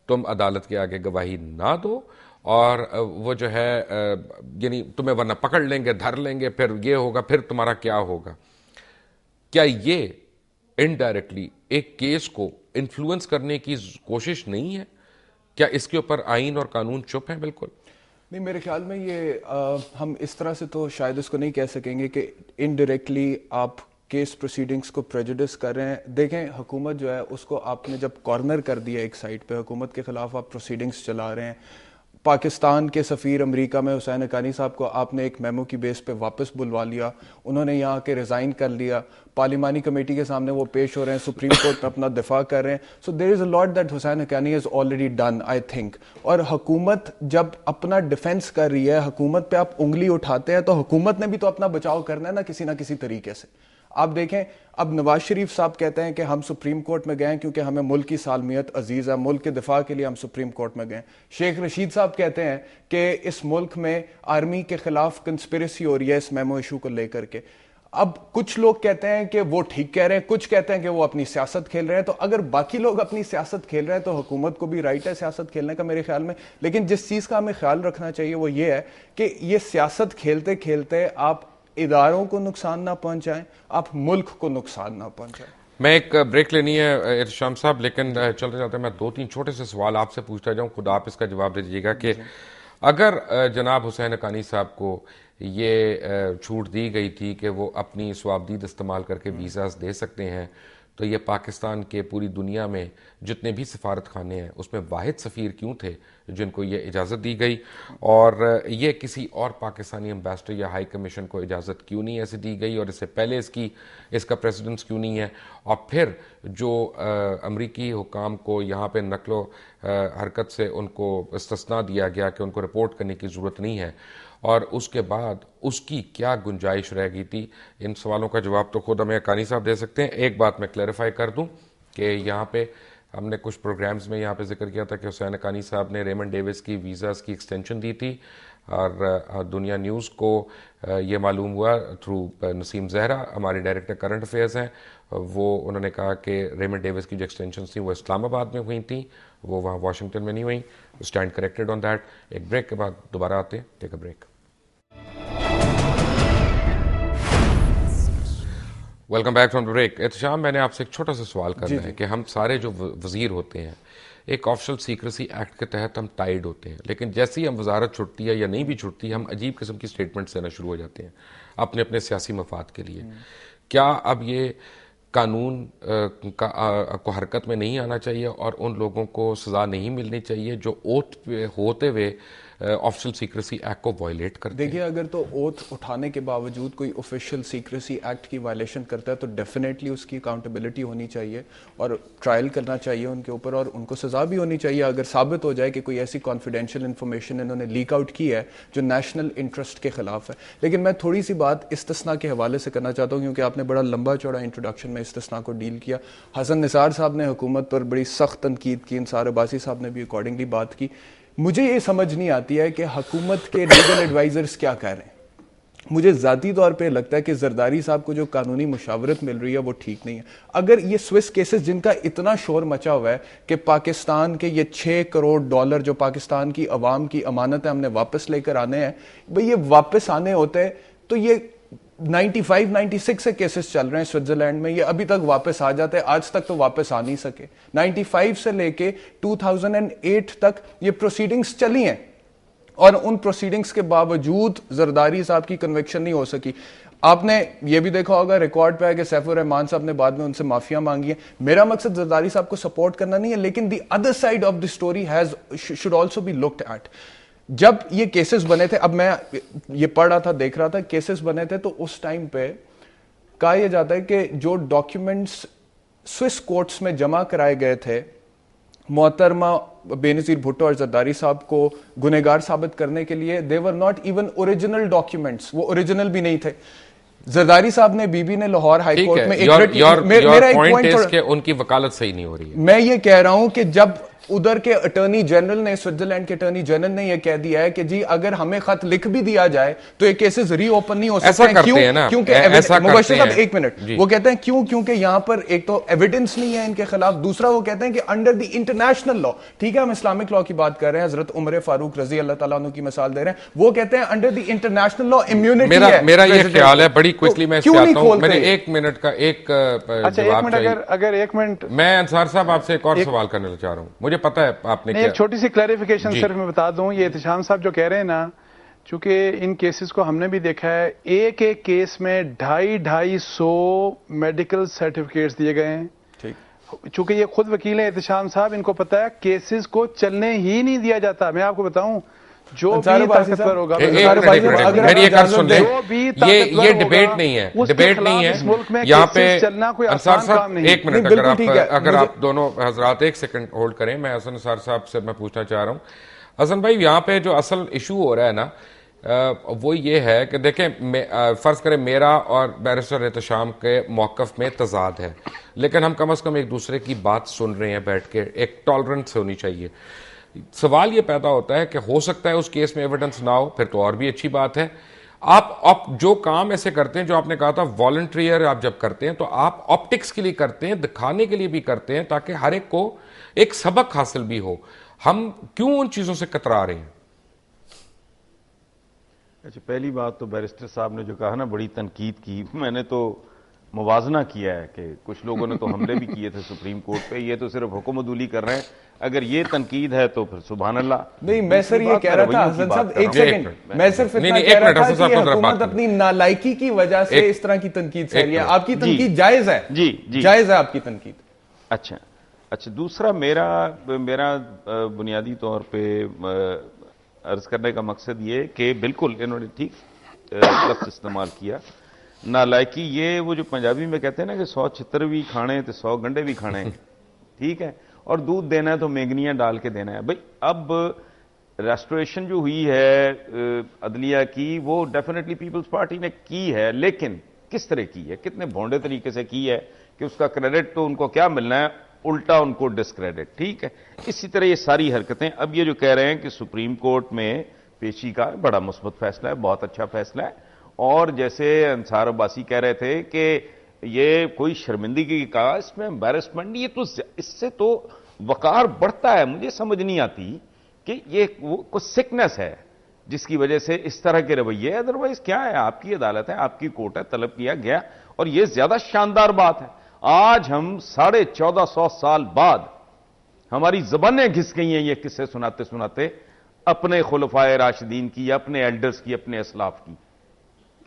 تم عدالت کے آگے گواہی نہ دو، اور وہ جو ہے یعنی تمہیں ورنہ پکڑ لیں گے، دھر لیں گے، پھر یہ ہوگا، پھر تمہارا کیا ہوگا. کیا یہ انڈائریکٹلی ایک کیس کو انفلوئنس کرنے کی کوشش نہیں ہے؟ کیا اس کے اوپر آئین اور قانون چپ ہیں؟ بالکل نہیں، میرے خیال میں یہ ہم اس طرح سے تو شاید اس کو نہیں کہہ سکیں گے کہ انڈائریکٹلی آپ کیس پروسیڈنگز کو پریجوڈس کر رہے ہیں. دیکھیں حکومت جو ہے اس کو آپ نے جب کارنر کر دیا ایک سائٹ پہ، حکومت کے خلاف آپ پروسیڈنگز چلا رہے ہیں. پاکستان کے سفیر امریکہ میں حسین حقانی صاحب کو آپ نے ایک میمو کی بیس پہ واپس بلوا لیا، انہوں نے یہاں کے ریزائن کر لیا، پارلیمانی کمیٹی کے سامنے وہ پیش ہو رہے ہیں، سپریم کورٹ میں اپنا دفاع کر رہے ہیں. So there is a lot that Husain Haqqani has already done I think. اور حکومت جب اپنا ڈیفینس کر رہی ہے، حکومت پہ آپ انگلی اٹھاتے ہیں، تو حکومت نے بھی تو اپنا بچاؤ کرنا ہے نہ کسی طریقے سے. آپ دیکھیں اب نواز شریف صاحب کہتے ہیں کہ ہم سپریم کورٹ میں گئے کیونکہ ہمیں ملک کی سالمیت عزیز ہے، ملک کے دفاع کے لیے ہم سپریم کورٹ میں گئے. شیخ رشید صاحب کہتے ہیں کہ اس ملک میں آرمی کے خلاف کنسپریسی ہو رہی ہے اس میمو ایشو کو لے کر کے. اب کچھ لوگ کہتے ہیں کہ وہ ٹھیک کہہ رہے ہیں، کچھ کہتے ہیں کہ وہ اپنی سیاست کھیل رہے ہیں. تو اگر باقی لوگ اپنی سیاست کھیل رہے ہیں تو حکومت کو بھی رائٹ ہے سیاست کھیلنے کا میرے خیال میں. لیکن جس چیز کا ہمیں خیال رکھنا چاہیے وہ یہ ہے کہ یہ سیاست کھیلتے کھیلتے آپ اداروں کو نقصان نہ پہنچائیں، آپ ملک کو نقصان نہ پہنچائیں. میں ایک بریک لینی ہے احتشام صاحب، لیکن چلتے چلتے میں دو تین چھوٹے سے سوال آپ سے پوچھتا جاؤں، خود آپ اس کا جواب دے دیجیے گا کہ اگر جناب حسین حقانی صاحب کو یہ چھوٹ دی گئی تھی کہ وہ اپنی صوابدید استعمال کر کے ویزاز دے سکتے ہیں، تو یہ پاکستان کے پوری دنیا میں جتنے بھی سفارت خانے ہیں اس میں واحد سفیر کیوں تھے جن کو یہ اجازت دی گئی، اور یہ کسی اور پاکستانی امبیسڈر یا ہائی کمیشن کو اجازت کیوں نہیں ایسے دی گئی، اور اس سے پہلے اس کا پریسیڈنس کیوں نہیں ہے، اور پھر جو امریکی حکام کو یہاں پہ نقل و حرکت سے ان کو استثناء دیا گیا کہ ان کو رپورٹ کرنے کی ضرورت نہیں ہے، اور اس کے بعد اس کی کیا گنجائش رہ گئی تھی. ان سوالوں کا جواب تو خود ہمیں حقانی صاحب دے سکتے ہیں. ایک بات میں کلیریفائی کر دوں کہ یہاں پہ ہم نے کچھ پروگرامز میں یہاں پہ ذکر کیا تھا کہ حسین حقانی صاحب نے ریمنڈ ڈیوس کی ویزاز کی ایکسٹینشن دی تھی، اور دنیا نیوز کو یہ معلوم ہوا تھرو نسیم زہرا، ہمارے ڈائریکٹر کرنٹ افیئرز ہیں، وہ انہوں نے کہا کہ ریمنڈ ڈیوس کی جو ایکسٹینشنز تھیں وہ اسلام آباد میں ہوئی تھیں، وہ وہاں واشنگٹن میں نہیں ہوئیں. Stand corrected on that. ایک بریک کے بعد دوبارہ آتے ہیں. Take a break. Welcome back from break. Ehtesham, میں نے آپ سے ایک چھوٹا سا سوال کرنا ہے کہ ہم سارے جو وزیر ہوتے ہیں ایک آفیشل سیکریسی ایکٹ کے تحت ہم ٹائیڈ ہوتے ہیں، لیکن جیسے ہی ہم وزارت چھٹتی ہے یا نہیں بھی چھٹتی، ہم عجیب قسم کی سٹیٹمنٹس دینا شروع ہو جاتے ہیں اپنے اپنے سیاسی مفاد کے لیے. کیا اب یہ قانون کو حرکت میں نہیں آنا چاہیے اور ان لوگوں کو سزا نہیں ملنی چاہیے جو اوتھ پہ ہوتے ہوئے آفیشل سیکریسی ایکٹ کو وائلیٹ کرتے ہیں؟ دیکھیے، اگر تو اوتھ اٹھانے کے باوجود کوئی آفیشیل سیکریسی ایکٹ کی وائلیشن کرتا ہے تو ڈیفینیٹلی اس کی اکاؤنٹیبلٹی ہونی چاہیے اور ٹرائل کرنا چاہیے ان کے اوپر، اور ان کو سزا بھی ہونی چاہیے اگر ثابت ہو جائے کہ کوئی ایسی کانفیڈینشیل انفارمیشن انہوں نے لیک آؤٹ کی ہے جو نیشنل انٹرسٹ کے خلاف ہے. لیکن میں تھوڑی سی بات استثناء کے حوالے سے کرنا چاہتا ہوں، کیونکہ آپ نے بڑا لمبا چوڑا انٹروڈکشن میں استثناء کو ڈیل کیا. حسن نثار صاحب نے حکومت پر بڑی سخت تنقید کی، انصار عباسی صاحب نے بھی اکارڈنگلی بات کی. مجھے یہ سمجھ نہیں آتی ہے کہ حکومت کے لیگل ایڈوائزرز کیا کہہ رہے ہیں. مجھے ذاتی طور پہ لگتا ہے کہ زرداری صاحب کو جو قانونی مشاورت مل رہی ہے وہ ٹھیک نہیں ہے. اگر یہ سوئس کیسز جن کا اتنا شور مچا ہوا ہے کہ پاکستان کے یہ $6 کروڑ جو پاکستان کی عوام کی امانت ہے ہم نے واپس لے کر آنے ہیں، بھئی یہ واپس آنے ہوتے تو یہ 95-96 سے کیسز چل رہے ہیں سوئٹزرلینڈ میں، یہ ابھی تک واپس آ جاتے ہیں. آج تک تو واپس آ نہیں سکے. 95 سے لے کے 2008 تک یہ پروسیڈنگز چلی ہیں اور ان پروسیڈنگز کے باوجود زرداری صاحب کی کنوکشن نہیں ہو سکی. آپ نے یہ بھی دیکھا ہوگا ریکارڈ پہ ہے کہ سیف الرحمان صاحب نے بعد میں ان سے معافیاں مانگی ہیں. میرا مقصد زرداری صاحب کو سپورٹ کرنا نہیں ہے، لیکن the other side of the story should also be looked at. جب یہ کیسز بنے تھے، اب میں یہ پڑھ رہا تھا، دیکھ رہا تھا، کیسز بنے تھے تو اس ٹائم پہ کہا یہ جاتا ہے کہ جو ڈاکیومنٹس سوئس کورٹس میں جمع کرائے گئے تھے محترمہ بینظیر بھٹو اور زرداری صاحب کو گنہگار ثابت کرنے کے لیے، they were not even original documents، وہ اوریجنل بھی نہیں تھے. زرداری صاحب نے بی بی نے لاہور ہائی کورٹ میں میرا ایک پوائنٹ ہے کہ ان کی وکالت صحیح نہیں ہو رہی ہے. میں یہ کہہ رہا ہوں کہ جب ادھر کے اٹارنی جنرل نے، سوئٹزرلینڈ کے اٹارنی جنرل نے یہ کہہ دیا ہے کہ جی اگر ہمیں خط لکھ بھی دیا جائے تو یہ کیسز ری اوپن نہیں ہو سکتے ہیں. کیونکہ مبشر صاحب ایک منٹ، وہ کہتے ہیں کیونکہ یہاں پر ایک تو ایویڈنس نہیں ہے ان کے خلاف، دوسرا وہ کہتے ہیں کہ انڈر دی انٹرنیشنل لا، ٹھیک ہے ہم اسلامک لا کی بات کر رہے ہیں، حضرت عمر فاروق رضی اللہ تعالیٰ عنہ کی مثال دے رہے ہیں، وہ کہتے ہیں under the international law immunity ہے. میرا یہ خیال ہے، بڑی کوئکلی میں اس سے آتا ہوں، میں نے 1 منٹ کا ایک جواب چاہیے. اگر 1 منٹ میں انصار صاحب آپ سے ایک اور سوال کرنا چاہ رہا ہوں. مجھے پتا ہے آپ نے ایک چھوٹی سی کلیریفیکیشن صرف میں بتا دوں. یہ احتشام صاحب جو کہہ رہے ہیں نا، چونکہ ان کیسز کو ہم نے بھی دیکھا ہے، ایک کیس میں 250 میڈیکل سرٹیفکیٹس دیے گئے ہیں. چونکہ یہ خود وکیل ہیں احتشام صاحب، ان کو پتا ہے کیسز کو چلنے ہی نہیں دیا جاتا. میں آپ کو بتاؤں جو بھی طاقتور ہوگا، میری ایک بات سن لیں، یہ ڈبیٹ نہیں ہے، ڈبیٹ نہیں ہے یہاں پہ. انصار صاحب 1 منٹ، اگر آپ دونوں حضرات 1 سیکنڈ ہولڈ کریں، میں حسن نثار صاحب سے میں پوچھنا چاہ رہا ہوں. حسن بھائی، یہاں پہ جو اصل ایشو ہو رہا ہے نا وہ یہ ہے کہ دیکھیں، فرض کریں میرا اور بیرسٹر احتشام کے موقف میں تضاد ہے، لیکن ہم کم از کم ایک دوسرے کی بات سن رہے ہیں بیٹھ کے، ایک ٹالرنس ہونی چاہیے. سوال یہ پیدا ہوتا ہے کہ ہو سکتا ہے اس کیس میں ایویڈنس نہ ہو، پھر تو اور بھی اچھی بات ہے. آپ جو کام ایسے کرتے ہیں، جو آپ نے کہا تھا والنٹیئر آپ جب کرتے ہیں تو آپ آپٹکس کے لیے کرتے ہیں، دکھانے کے لیے بھی کرتے ہیں تاکہ ہر ایک کو ایک سبق حاصل بھی ہو. ہم کیوں ان چیزوں سے کترا رہے ہیں؟ اچھا، پہلی بات تو بیرسٹر صاحب نے جو کہا نا، بڑی تنقید کی. میں نے تو موازنہ کیا ہے کہ کچھ لوگوں نے تو حملے بھی کیے تھے سپریم کورٹ پہ، یہ تو صرف حکم عدولی کر رہے ہیں. اگر یہ تنقید ہے تو پھر سبحان اللہ. نہیں، میں سر یہ کہہ رہا تھا حسن صاحب، 1 سیکنڈ، میں صرف اتنا کہہ رہا تھا کہ حکومت اپنی نالائکی کی وجہ سے اس طرح کی تنقید سے رہی ہے. آپ کی تنقید جائز ہے، جی جائز ہے آپ کی تنقید. اچھا، دوسرا میرا بنیادی طور پہ عرض کرنے کا مقصد یہ کہ بالکل انہوں نے ٹھیک لفظ استعمال کیا، نالائکی. یہ وہ جو پنجابی میں کہتے ہیں نا کہ 100 چھتر بھی کھانے تو 100 گنڈے بھی کھانے، ٹھیک ہے، اور دودھ دینا ہے تو مینگنیاں ڈال کے دینا ہے. بھئی اب ریسٹوریشن جو ہوئی ہے عدلیہ کی، وہ ڈیفینیٹلی پیپلز پارٹی نے کی ہے، لیکن کس طرح کی ہے، کتنے بھونڈے طریقے سے کی ہے کہ اس کا کریڈٹ تو ان کو کیا ملنا ہے، الٹا ان کو ڈسکریڈٹ. ٹھیک ہے, اسی طرح یہ ساری حرکتیں. اب یہ جو کہہ رہے ہیں کہ سپریم کورٹ میں پیشی کا بڑا مثبت فیصلہ ہے, بہت اچھا فیصلہ ہے, اور جیسے انصار عباسی کہہ رہے تھے کہ یہ کوئی شرمندگی کا, اس میں امبیرسمنٹ, یہ تو اس سے تو وقار بڑھتا ہے. مجھے سمجھ نہیں آتی کہ یہ کوئی سکنس ہے جس کی وجہ سے اس طرح کے رویے. ادروائز کیا ہے, آپ کی عدالت ہے, آپ کی کورٹ ہے, طلب کیا گیا. اور یہ زیادہ شاندار بات ہے, آج ہم 1450 سال بعد ہماری زبانیں گھس گئی ہیں یہ قصے سناتے سناتے اپنے خلفائے راشدین کی, اپنے ایلڈرز کی, اپنے اسلاف کی,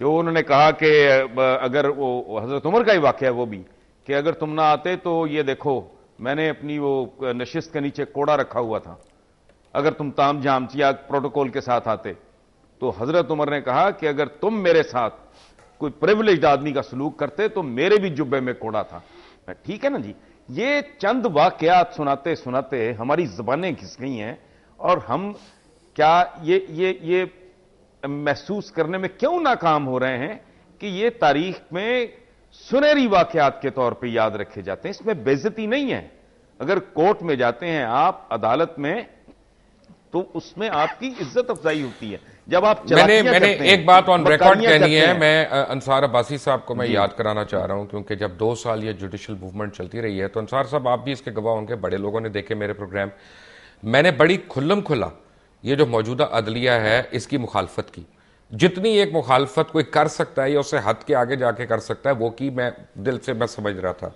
کہ انہوں نے کہا کہ اگر وہ حضرت عمر کا ہی واقعہ ہے وہ بھی, کہ اگر تم نہ آتے تو یہ دیکھو میں نے اپنی وہ نشست کے نیچے کوڑا رکھا ہوا تھا, اگر تم تام جام یا پروٹوکول کے ساتھ آتے. تو حضرت عمر نے کہا کہ اگر تم میرے ساتھ کوئی پریولیجڈ آدمی کا سلوک کرتے تو میرے بھی جبے میں کوڑا تھا. ٹھیک ہے نا جی, یہ چند واقعات سناتے سناتے ہماری زبانیں گھس گئی ہیں, اور ہم کیا یہ محسوس کرنے میں کیوں ناکام ہو رہے ہیں کہ یہ تاریخ میں سنہری واقعات کے طور پہ یاد رکھے جاتے ہیں. اس میں بے عزتی نہیں ہے. اگر کورٹ میں جاتے ہیں آپ, عدالت میں, تو اس میں آپ کی عزت افزائی ہوتی ہے. جب آپ میں نے ایک بات آن ریکارڈ کہنی ہے, میں انصار عباسی صاحب کو میں یاد کرانا چاہ رہا ہوں, کیونکہ جب 2 سال یہ جوڈیشل موومنٹ چلتی رہی ہے تو انصار صاحب آپ بھی اس کے گواہ ہوں گے, بڑے لوگوں نے دیکھے میرے پروگرام, میں نے بڑی کھلم کھلا یہ جو موجودہ عدلیہ ہے اس کی مخالفت کی. جتنی ایک مخالفت کوئی کر سکتا ہے یا اسے حد کے آگے جا کے کر سکتا ہے وہ کی میں دل سے میں سمجھ رہا تھا.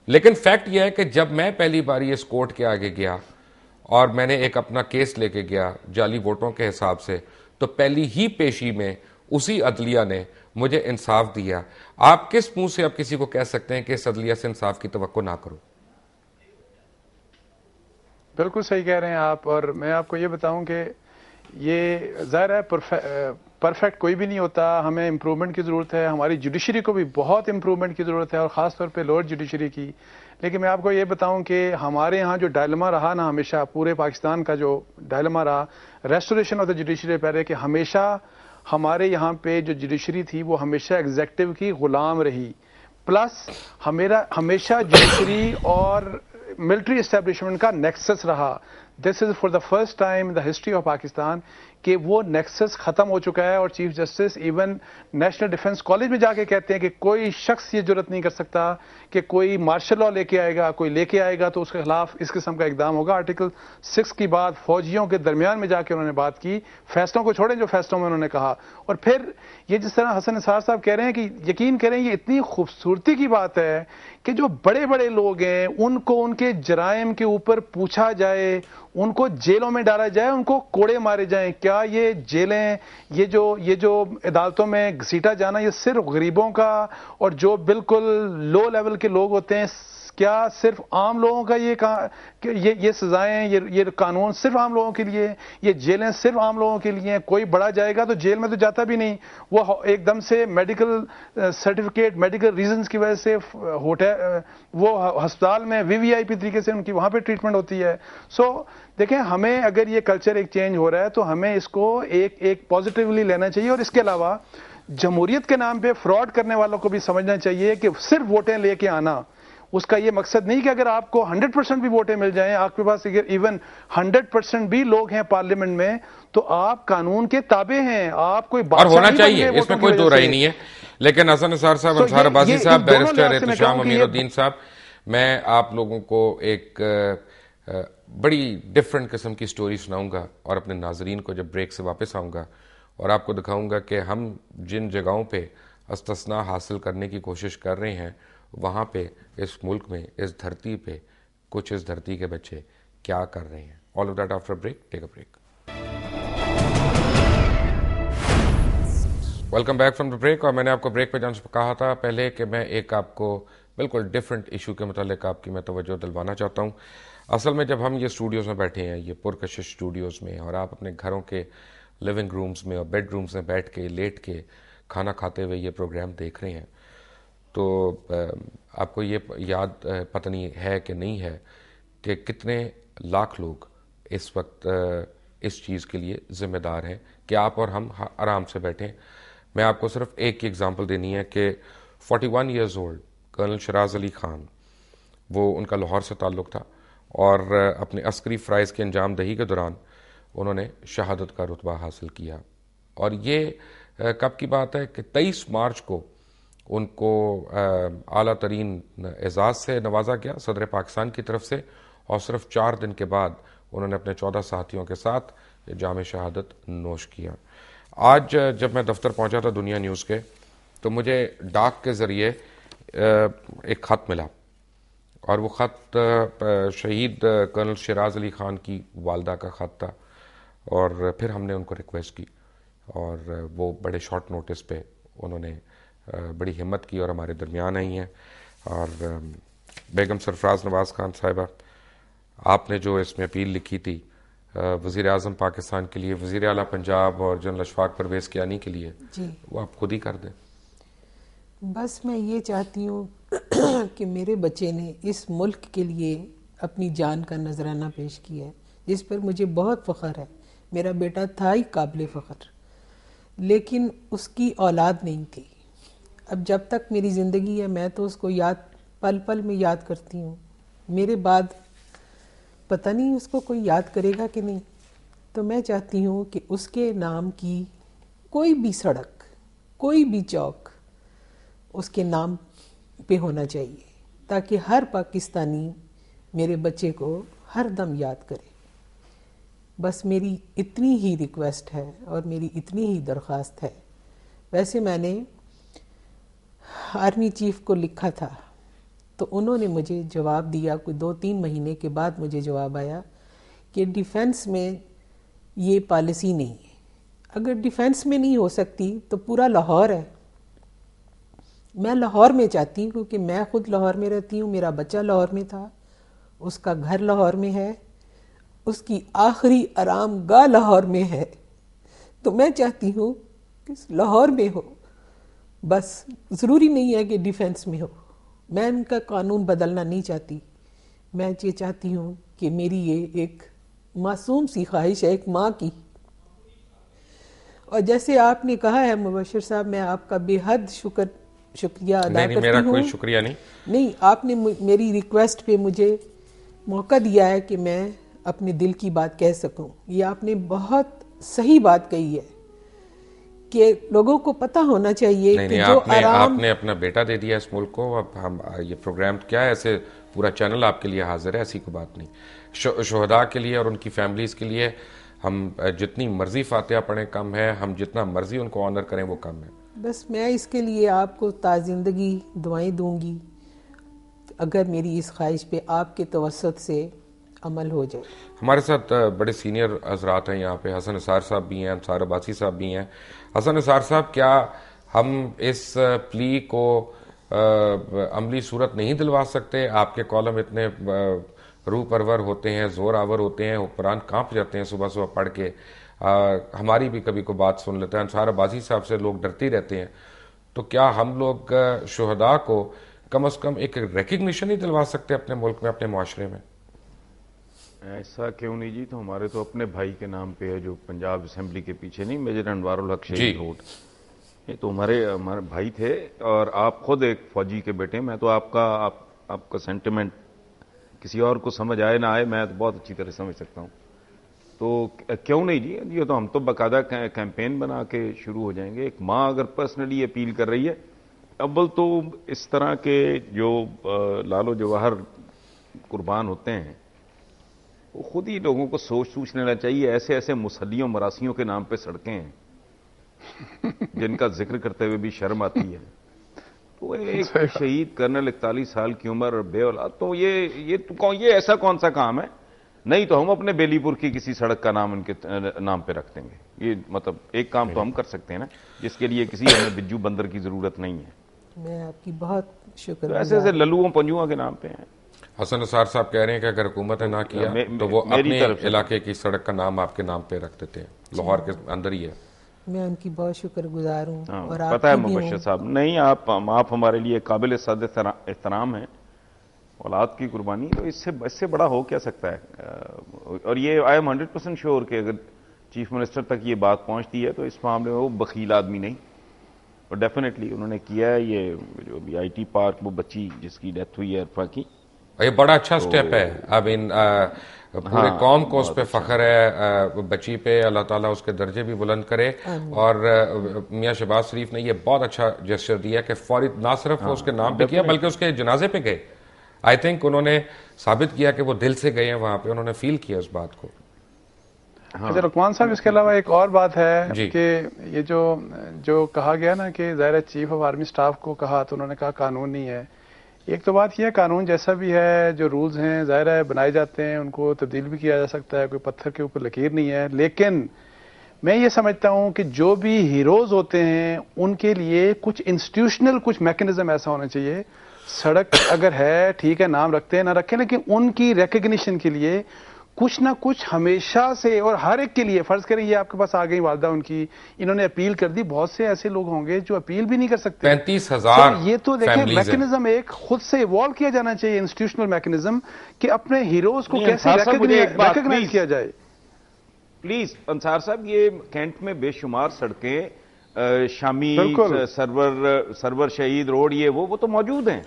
لیکن فیکٹ یہ ہے کہ جب میں پہلی باری اس کورٹ کے آگے گیا اور میں نے ایک اپنا کیس لے کے گیا جعلی ووٹوں کے حساب سے, تو پہلی ہی پیشی میں اسی عدلیہ نے مجھے انصاف دیا. آپ کس منہ سے اب کسی کو کہہ سکتے ہیں کہ اس عدلیہ سے انصاف کی توقع نہ کرو؟ بالکل صحیح کہہ رہے ہیں آپ. اور میں آپ کو یہ بتاؤں کہ یہ ظاہر ہے پرفیکٹ کوئی بھی نہیں ہوتا, ہمیں امپروومنٹ کی ضرورت ہے, ہماری جوڈیشری کو بھی بہت امپروومنٹ کی ضرورت ہے, اور خاص طور پہ لوور جوڈیشری کی. لیکن میں آپ کو یہ بتاؤں کہ ہمارے ہاں جو ڈائلما رہا نا, ہمیشہ پورے پاکستان کا جو ڈائلما رہا, ریسٹوریشن آف دا جوڈیشری پہلے, کہ ہمیشہ ہمارے یہاں پہ جو جوڈیشری تھی وہ ہمیشہ ایگزیکٹو کی غلام رہی, پلس ہمیشہ جوڈیشری اور ملٹری اسٹیبلشمنٹ کا نیکسس رہا. This is for the first time in the history of Pakistan کہ وہ نیکسس ختم ہو چکا ہے, اور chief justice even national defence college میں جا کے کہتے ہیں کہ کوئی شخص یہ جرت نہیں کر سکتا کہ کوئی مارشل لا لے کے آئے گا, کوئی لے کے آئے گا تو اس کے خلاف اس قسم کا اقدام ہوگا. آرٹیکل 6 کی بات فوجیوں کے درمیان میں جا کے انہوں نے بات کی, فیصلوں کو چھوڑیں جو فیصلوں میں انہوں نے کہا. اور پھر یہ جس طرح حسن نثار صاحب کہہ رہے ہیں کہ یقین کریں یہ اتنی خوبصورتی کی بات ہے کہ جو بڑے بڑے لوگ ہیں ان کو ان کے جرائم کے اوپر پوچھا جائے, ان کو جیلوں میں ڈالا جائے, ان کو کوڑے مارے جائیں. کیا یہ جیلیں, یہ جو عدالتوں میں گھسیٹا جانا, یہ صرف غریبوں کا اور جو بالکل لو لیول کے لوگ ہوتے ہیں, کیا صرف عام لوگوں کا یہ سزائیں, یہ قانون صرف عام لوگوں کے لیے, یہ جیلیں صرف عام لوگوں کے لیے؟ کوئی بڑا جائے گا تو جیل میں تو جاتا بھی نہیں, وہ ایک دم سے میڈیکل سرٹیفکیٹ, میڈیکل ریزنز کی وجہ سے وہ ہسپتال میں VVIP طریقے سے ان کی وہاں پہ ٹریٹمنٹ ہوتی ہے. سو دیکھیں, ہمیں اگر یہ کلچر ایک چینج ہو رہا ہے تو ہمیں اس کو ایک پازیٹیولی لینا چاہیے. اور اس کے علاوہ جمہوریت کے نام پہ فراڈ کرنے والوں کو بھی سمجھنا چاہیے کہ صرف ووٹیں لے کے آنا اس کا یہ مقصد نہیں کہ اگر آپ کو 100% بھی ووٹیں مل جائیں, آپ کے پاس اگر ایون 100% بھی لوگ ہیں پارلیمنٹ میں, تو آپ قانون کے تابع ہیں, آپ کوئی اور ہونا چاہیے, اس میں کوئی دو رائے نہیں ہے. لیکن حسن نثار صاحب, انصار عباسی صاحب, بیرسٹر احتشام امیر الدین صاحب, میں آپ لوگوں کو ایک بڑی ڈیفرنٹ قسم کی سٹوری سناؤں گا, اور اپنے ناظرین کو جب بریک سے واپس آؤں گا اور آپ کو دکھاؤں گا کہ ہم جن جگہوں پہ استثناء حاصل کرنے کی کوشش کر رہے ہیں وہاں پہ اس ملک میں, اس دھرتی پہ, کچھ اس دھرتی کے بچے کیا کر رہے ہیں. All of that after break. Take a break. Welcome back from the break. اور میں نے آپ کو بریک پہ جانے سے کہا تھا پہلے کہ میں ایک آپ کو بالکل ڈفرینٹ ایشو کے متعلق آپ کی میں توجہ دلوانا چاہتا ہوں. اصل میں جب ہم یہ اسٹوڈیوز میں بیٹھے ہیں, یہ پرکشش اسٹوڈیوز میں, اور آپ اپنے گھروں کے لیونگ رومز میں اور بیڈ رومز میں بیٹھ کے لیٹ کے کھانا کھاتے ہوئے یہ پروگرام دیکھ رہے ہیں, تو آپ کو یہ یاد پتہ نہیں ہے کہ نہیں ہے کہ کتنے لاکھ لوگ اس وقت اس چیز کے لیے ذمہ دار ہیں کہ آپ اور ہم آرام سے بیٹھیں. میں آپ کو صرف ایک کی ایگزامپل دینی ہے کہ 41 years old colonel Shiraz Ali Khan وہ ان کا لاہور سے تعلق تھا، اور اپنے عسکری فرائض کی انجام دہی کے دوران انہوں نے شہادت کا رتبہ حاصل کیا. اور یہ کب کی بات ہے کہ 23 مارچ کو ان کو اعلیٰ ترین اعزاز سے نوازا گیا صدر پاکستان کی طرف سے، اور صرف 4 دن کے بعد انہوں نے اپنے 14 ساتھیوں کے ساتھ جام شہادت نوش کیا. آج جب میں دفتر پہنچا تھا دنیا نیوز کے، تو مجھے ڈاک کے ذریعے ایک خط ملا، اور وہ خط شہید کرنل شیراز علی خان کی والدہ کا خط تھا. اور پھر ہم نے ان کو ریکویسٹ کی، اور وہ بڑے شارٹ نوٹس پہ انہوں نے بڑی ہمت کی اور ہمارے درمیان آئی ہیں. اور بیگم سرفراز نواز خان صاحبہ، آپ نے جو اس میں اپیل لکھی تھی وزیر اعظم پاکستان کے لیے، وزیر اعلیٰ پنجاب اور جنرل اشفاق پرویز کیانی کے لیے، جی وہ آپ خود ہی کر دیں. بس میں یہ چاہتی ہوں کہ میرے بچے نے اس ملک کے لیے اپنی جان کا نذرانہ پیش کیا ہے، جس پر مجھے بہت فخر ہے. میرا بیٹا تھا ہی قابل فخر، لیکن اس کی اولاد نہیں تھی. اب جب تک میری زندگی ہے میں تو اس کو پل پل میں یاد کرتی ہوں. میرے بعد پتہ نہیں اس کو کوئی یاد کرے گا کہ نہیں. تو میں چاہتی ہوں کہ اس کے نام کی کوئی بھی سڑک، کوئی بھی چوک اس کے نام پہ ہونا چاہیے، تاکہ ہر پاکستانی میرے بچے کو ہر دم یاد کرے. بس میری اتنی ہی ریکویسٹ ہے اور میری اتنی ہی درخواست ہے. ویسے میں نے آرمی چیف کو لکھا تھا، تو انہوں نے مجھے جواب دیا، کوئی 2-3 مہینے کے بعد مجھے جواب آیا کہ ڈیفنس میں یہ پالیسی نہیں ہے. اگر ڈیفنس میں نہیں ہو سکتی تو پورا لاہور ہے. میں لاہور میں چاہتی ہوں، کیونکہ میں خود لاہور میں رہتی ہوں، میرا بچہ لاہور میں تھا، اس کا گھر لاہور میں ہے، اس کی آخری آرام گاہ لاہور میں ہے. تو میں چاہتی ہوں کہ لاہور میں ہو، بس ضروری نہیں ہے کہ ڈیفنس میں ہو. میں ان کا قانون بدلنا نہیں چاہتی. میں یہ چاہتی ہوں کہ میری یہ ایک معصوم سی خواہش ہے ایک ماں کی. اور جیسے آپ نے کہا ہے مبشر صاحب، میں آپ کا بے حد شکریہ ادا کرتی ہوں. میرا کوئی شکریہ نہیں. آپ نے میری ریکویسٹ پہ مجھے موقع دیا ہے کہ میں اپنے دل کی بات کہہ سکوں. یہ آپ نے بہت صحیح بات کہی ہے کہ لوگوں کو پتہ ہونا چاہیے کہ جو آپ نے اپنا بیٹا دے دیا اس ملک کو. اب ہم یہ پروگرام کیا ہے، ایسے پورا چینل آپ کے لیے حاضر ہے، ایسی کوئی بات نہیں. شہداء کے لیے اور ان کی فیملیز کے لیے ہم جتنی مرضی فاتحہ پڑھیں کم ہے، ہم جتنا مرضی ان کو آنر کریں وہ کم ہے. بس میں اس کے لیے آپ کو تازندگی دعائیں دوں گی اگر میری اس خواہش پہ آپ کے توسط سے عمل ہو جائے. ہمارے ساتھ بڑے سینئر حضرات ہیں یہاں پہ. حسن نثار صاحب بھی ہیں، انصار عباسی صاحب بھی ہیں. حسن نثار صاحب، کیا ہم اس پلی کو عملی صورت نہیں دلوا سکتے؟ آپ کے کالم اتنے روح پرور ہوتے ہیں، زور آور ہوتے ہیں، قرآن کانپ جاتے ہیں صبح صبح پڑھ کے. ہماری بھی کبھی کو بات سن لیتے ہیں. انصار عباسی صاحب سے لوگ ڈرتے رہتے ہیں. تو کیا ہم لوگ شہداء کو کم از کم ایک ریکگنیشن ہی دلوا سکتے اپنے ملک میں، اپنے معاشرے میں؟ ایسا کیوں نہیں جی. تو ہمارے تو اپنے بھائی کے نام پہ ہے جو پنجاب اسمبلی کے پیچھے نہیں، میجر انوار الحق شہید روڈ. یہ تو ہمارے بھائی تھے. اور آپ خود ایک فوجی کے بیٹے. میں تو آپ کا سینٹیمنٹ کسی اور کو سمجھ آئے نہ آئے، میں تو بہت اچھی طرح سمجھ سکتا ہوں. تو کیوں نہیں جی. یہ تو ہم تو باقاعدہ کیمپین بنا کے شروع ہو جائیں گے. ایک ماں اگر پرسنلی اپیل کر رہی ہے، اول تو اس طرح کے جو لال و جواہر قربان ہوتے ہیں وہ خود ہی لوگوں کو سوچ لینا چاہیے. ایسے ایسے مسلیوں مراسیوں کے نام پہ سڑکیں ہیں جن کا ذکر کرتے ہوئے بھی شرم آتی ہے. تو ایک شہید کرنل 41 سال کی عمر، بے اولاد، تو یہ ایسا کون سا کام ہے؟ نہیں تو ہم اپنے بیلی پور کی کسی سڑک کا نام ان کے نام پہ رکھ دیں گے. یہ مطلب ایک کام تو ہم کر سکتے ہیں نا، جس کے لیے کسی ہمیں بجو بندر کی ضرورت نہیں ہے. میں آپ کی بہت شکر ایسے ایسے للوؤں پنجوؤں کے نام پہ ہیں. حسن نثار صاحب کہہ رہے ہیں کہ اگر حکومت نے نہ کیا تو وہ اپنے علاقے کی سڑک کا نام آپ کے نام پہ رکھ دیتے ہیں. لاہور کے اندر ہی ہے. میں ان کی بہت شکر گزار ہوں. اور پتہ ہے مبشر صاحب، نہیں آپ ہمارے لیے قابل صد احترام ہیں. اولاد کی قربانی تو اس سے بڑا ہو کیا سکتا ہے؟ اور یہ آئی ایم 100% شیور کہ اگر چیف منسٹر تک یہ بات پہنچتی ہے تو اس معاملے میں وہ بخیل آدمی نہیں. اور ڈیفینیٹلی انہوں نے کیا ہے. یہ جو ابھی آئی ٹی پارک، وہ بچی جس کی ڈیتھ ہوئی ہے عرفہ کی، یہ بڑا اچھا سٹیپ ہے. اب ان پورے قوم کو اس پہ فخر ہے, بچی پہ اللہ تعالیٰ اس کے درجے بھی بلند کرے. اور میاں شہباز شریف نے یہ بہت اچھا جیسچر دیا کہ فوری نہ صرف اس کے نام پہ کیا بلکہ اس کے جنازے پہ گئے. آئی تھنک انہوں نے ثابت کیا کہ وہ دل سے گئے ہیں وہاں پہ, انہوں نے فیل کیا اس بات کو. اچھا رقمان صاحب, اس کے علاوہ ایک اور بات ہے کہ یہ جو کہا گیا نا کہ ظاہر چیف آف آرمی سٹاف کو کہا تو انہوں نے کہا قانون نہیں ہے. ایک تو بات یہ ہے قانون جیسا بھی ہے, جو رولز ہیں ظاہر ہے بنائے جاتے ہیں, ان کو تبدیل بھی کیا جا سکتا ہے, کوئی پتھر کے اوپر لکیر نہیں ہے. لیکن میں یہ سمجھتا ہوں کہ جو بھی ہیروز ہوتے ہیں ان کے لیے کچھ انسٹیٹیوشنل کچھ میکنزم ایسا ہونا چاہیے. سڑک اگر ہے ٹھیک ہے, نام رکھتے ہیں نہ رکھیں, لیکن ان کی ریکگنیشن کے لیے کچھ نہ کچھ ہمیشہ سے, اور ہر ایک کے لیے, فرض کریں یہ آپ کے پاس آ گئی والدہ ان کی, انہوں نے اپیل کر دی, بہت سے ایسے لوگ ہوں گے جو اپیل بھی نہیں کر سکتے. 35,000 یہ تو دیکھیں میکنزم ایک خود سے ایوالو کیا جانا چاہیے, انسٹیٹیوشنل میکنزم, کہ اپنے ہیروز کو کیسے ریکگنائز کیا جائے. پلیز انصار صاحب, یہ کینٹ میں بے شمار سڑکیں, شامی, سرور شہید روڈ, یہ وہ تو موجود ہیں,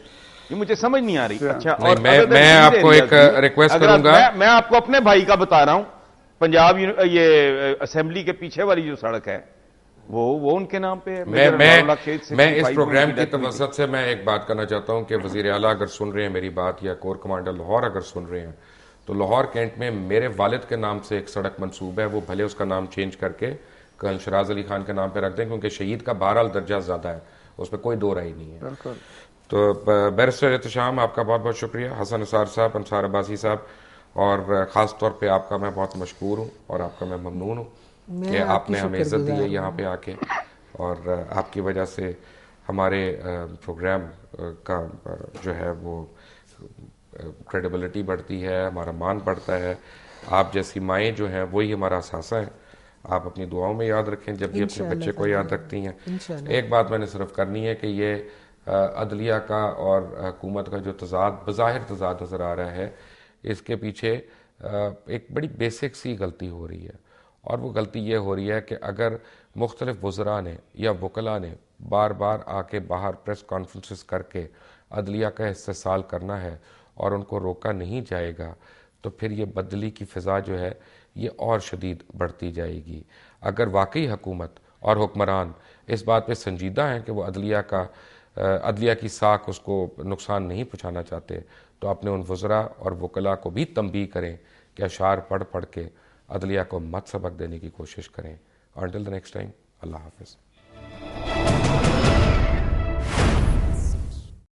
یہ مجھے سمجھ نہیں آ رہی. اچھا, اور میں آپ کو ایک ریکویسٹ کروں گا, میں آپ کو اپنے بھائی کا بتا رہا ہوں, پنجاب یہ اسمبلی کے پیچھے والی جو سڑک ہے وہ ان کے نام پہ ہے. میں اس پروگرام کی توسط سے میں ایک بات کرنا چاہتا ہوں کہ وزیر اعلیٰ اگر سن رہے ہیں میری بات, یا کور کمانڈر لاہور اگر سن رہے ہیں, تو لاہور کینٹ میں میرے والد کے نام سے ایک سڑک منصوب ہے, وہ بھلے اس کا نام چینج کر کے کرنل شراز علی خان کے نام پہ رکھ دیں, کیونکہ شہید کا بہرحال درجہ زیادہ ہے, اس پہ کوئی دو رائے نہیں ہے. بالکل. تو بیرسٹر احتشام, آپ کا بہت بہت شکریہ. حسن نثار صاحب, انصار عباسی صاحب, اور خاص طور پہ آپ کا میں بہت مشکور ہوں اور آپ کا میں ممنون ہوں کہ آپ نے ہمیں عزت دی ہے یہاں پہ آ کے, اور آپ کی وجہ سے ہمارے پروگرام کا جو ہے وہ کریڈیبلٹی بڑھتی ہے, ہمارا مان بڑھتا ہے. آپ جیسی مائیں جو ہیں وہی ہمارا اثاثہ ہیں. آپ اپنی دعاؤں میں یاد رکھیں جب بھی اپنے بچے کو یاد رکھتی ہیں. ایک بات میں نے صرف کرنی ہے کہ یہ عدلیہ کا اور حکومت کا جو تضاد, بظاہر تضاد نظر آ رہا ہے, اس کے پیچھے ایک بڑی بیسک سی غلطی ہو رہی ہے. اور وہ غلطی یہ ہو رہی ہے کہ اگر مختلف وزراء نے یا وکلاء نے بار بار آ کے باہر پریس کانفرنسز کر کے عدلیہ کا استحصال کرنا ہے اور ان کو روکا نہیں جائے گا, تو پھر یہ بدلی کی فضا جو ہے یہ اور شدید بڑھتی جائے گی. اگر واقعی حکومت اور حکمران اس بات پہ سنجیدہ ہیں کہ وہ عدلیہ کی ساکھ اس کو نقصان نہیں پہنچانا چاہتے, تو اپنے ان وزراء اور وکلاء کو بھی تنبیہ کریں کہ اشعار پڑھ کے عدلیہ کو مت سبق دینے کی کوشش کریں. Until the next time, اللہ حافظ.